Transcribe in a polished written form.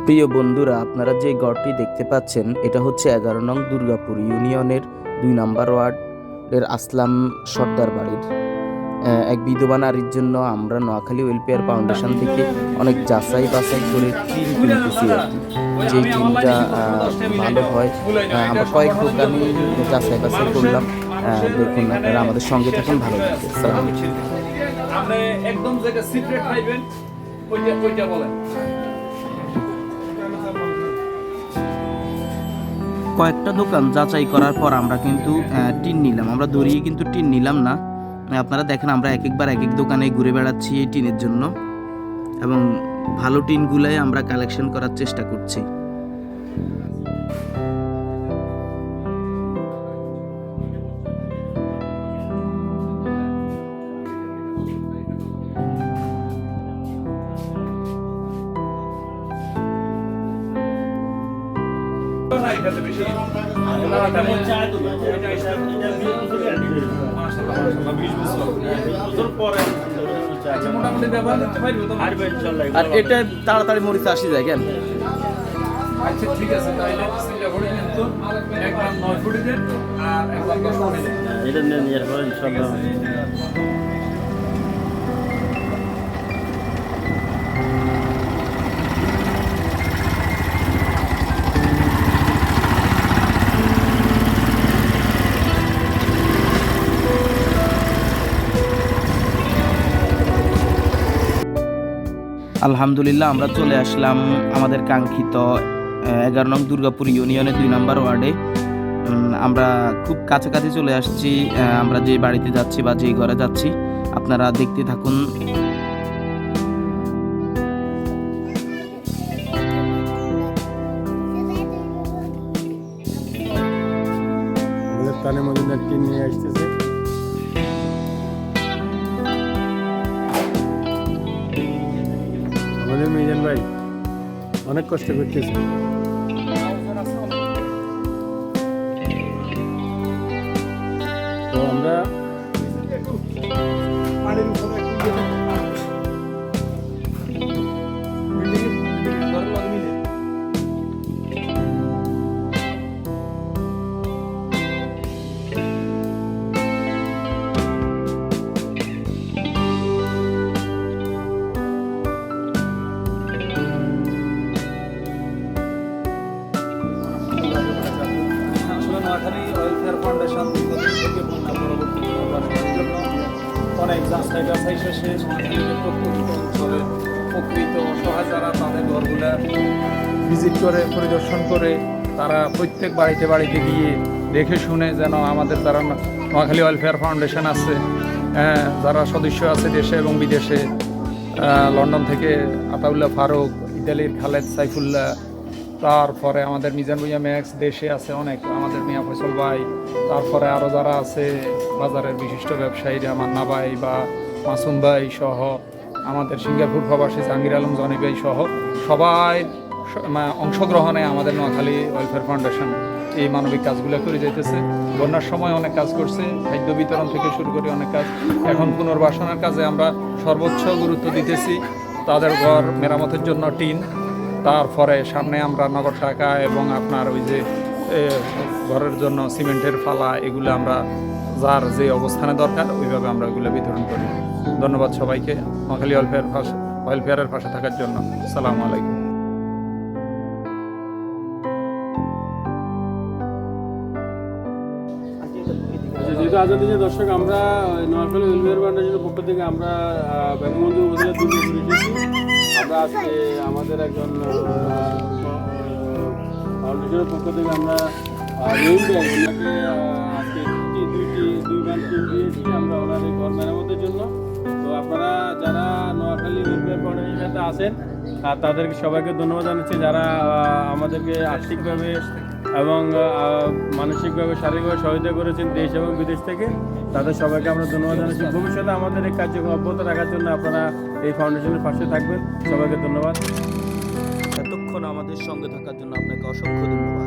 প্রিয় বন্ধুরা, আপনারা যে গড়টি দেখতে পাচ্ছেন এটা হচ্ছে 11 নং দুর্গাপুর ইউনিয়নের 2 নম্বর ওয়ার্ডের আসলাম সর্দার বাড়ির এক বিধবা নারীর জন্য আমরা নোয়াখালী ওয়েলফেয়ার ফাউন্ডেশন থেকে অনেক যাচাই বাছাই করে টিন কিনতেছি আর কি। যে টিনটা ভালো হয় আমরা কয়েক দোকানে যাচাই বাছাই করলাম। দেখুন, আপনারা আমাদের সঙ্গে থাকুন, ভালো লাগবে। আসসালামু আলাইকুম। আপনি একদম যেটা সিক্রেট পাইবেন ওইটা বলেন। কয়েকটা দোকান যাচাই করার পর আমরা কিন্তু টিন নিলাম। আমরা দড়িয়ে কিন্তু টিন নিলাম না। আপনারা দেখেন, আমরা এক একবার এক এক দোকানে ঘুরে বেড়াচ্ছি এই টিনের জন্য, এবং ভালো টিনগুলাই আমরা কালেকশন করার চেষ্টা করছি। আর এটা তাড়াতাড়ি মরিচা আসি যায় কেন? আচ্ছা, ঠিক আছে, তাহলে সিলটা ভরে নেন তো। একবার 9 ফুটি দেন আর একবার 10 ফুটি দেন। এটা নেন, এরপর ইনশাআল্লাহ। আলহামদুলিল্লাহ, আমরা চলে আসলাম আমাদের কাঙ্ক্ষিত 11 নং দুর্গাপুর ইউনিয়নের 2 নম্বর ওয়ার্ডে। আমরা খুব কাছাকাছি চলে আসছি। আমরা যে বাড়িতে যাচ্ছি বা যে ঘরে যাচ্ছি, আপনারা দেখতে থাকুন। তানে মজুমদার টিম নিয়ে আসতেছে। আমাদের মিজান ভাই অনেক কষ্ট করতেছে। তো আমরা নোয়াখালী ওয়েলফেয়ার ফাউন্ডেশন দীর্ঘদিন থেকে বন্যা পরবর্তী পুনর্বাসনের জন্য অনেক যাচাই বাছাই শেষে নোয়াখালীর প্রত্যন্ত অঞ্চলে প্রকৃত অসহায় যারা তাদের ঘরগুলা ভিজিট করে পরিদর্শন করে তারা প্রত্যেক বাড়িতে বাড়িতে গিয়ে দেখে শুনে যেন আমাদের যারা নোয়াখালী ওয়েলফেয়ার ফাউন্ডেশন আছে, যারা সদস্য আছে দেশে এবং বিদেশে, লন্ডন থেকে আতাউল্লাহ ফারুক, ইতালির খালেদ সাইফুল্লাহ, তারপরে আমাদের মিজান ভুইয়া ম্যাক্স, দেশে আছে অনেক আমাদের মিয়া ফয়সল ভাই, তারপরে আরও যারা আছে বাজারের বিশিষ্ট ব্যবসায়ীরা মান্না ভাই বা মাসুম ভাই সহ, আমাদের সিঙ্গাপুর প্রবাসী জাহাঙ্গীর আলম জনি ভাই সহ সবাই অংশগ্রহণে আমাদের নোয়াখালী ওয়েলফেয়ার ফাউন্ডেশন এই মানবিক কাজগুলো করে যাইতেছে। বন্যার সময় অনেক কাজ করছে, খাদ্য বিতরণ থেকে শুরু করে অনেক কাজ। এখন পুনর্বাসনের কাজে আমরা সর্বোচ্চ গুরুত্ব দিতেছি। তাদের ঘর মেরামতের জন্য টিন, তারপরে সামনে আমরা নগদ টাকা এবং আপনার ওই যে ঘরের জন্য সিমেন্টের ফালা, এগুলো আমরা যার যে অবস্থানে দরকার ওইভাবে আমরা ওইগুলো বিতরণ করি। ধন্যবাদ সবাইকে নোয়াখালী ওয়েলফেয়ারের পাশে থাকার জন্য। আসসালামু আলাইকুম। যেহেতু আজাদিনের দর্শক, আমরা নোয়াখালী ওয়েলফেয়ার ফাউন্ডেশনের পক্ষ থেকে আমরা বঙ্গবন্ধু উপজেলা দুর্গাপুরে এসেছি। আমরা আজকে আমাদের একজন ফাউন্ডেশনের পক্ষ থেকে আমরা ওনাকে আজকে দুই বার টিম দিয়েছি আমরা ওনার এই ঘর মেরামতের জন্য। তো আপনারা যারা নোয়াখালী ওয়েলফেয়ার ফাউন্ডেশনের সাথে আছেন তাদেরকে সবাইকে ধন্যবাদ জানাচ্ছি, যারা আমাদেরকে আর্থিকভাবে এবং মানসিকভাবে শারীরিকভাবে সহায়তা করেছেন দেশ এবং বিদেশ থেকে। তাদের সবাইকে আমরা ধন্যবাদ জানাচ্ছি। ভবিষ্যতে আমাদের এই কার্যক্রম অব্যাহত রাখার জন্য আপনারা এই ফাউন্ডেশনের পাশে থাকবেন। সবাইকে ধন্যবাদ। এতক্ষণ আমাদের সঙ্গে থাকার জন্য আপনাকে অসংখ্য ধন্যবাদ।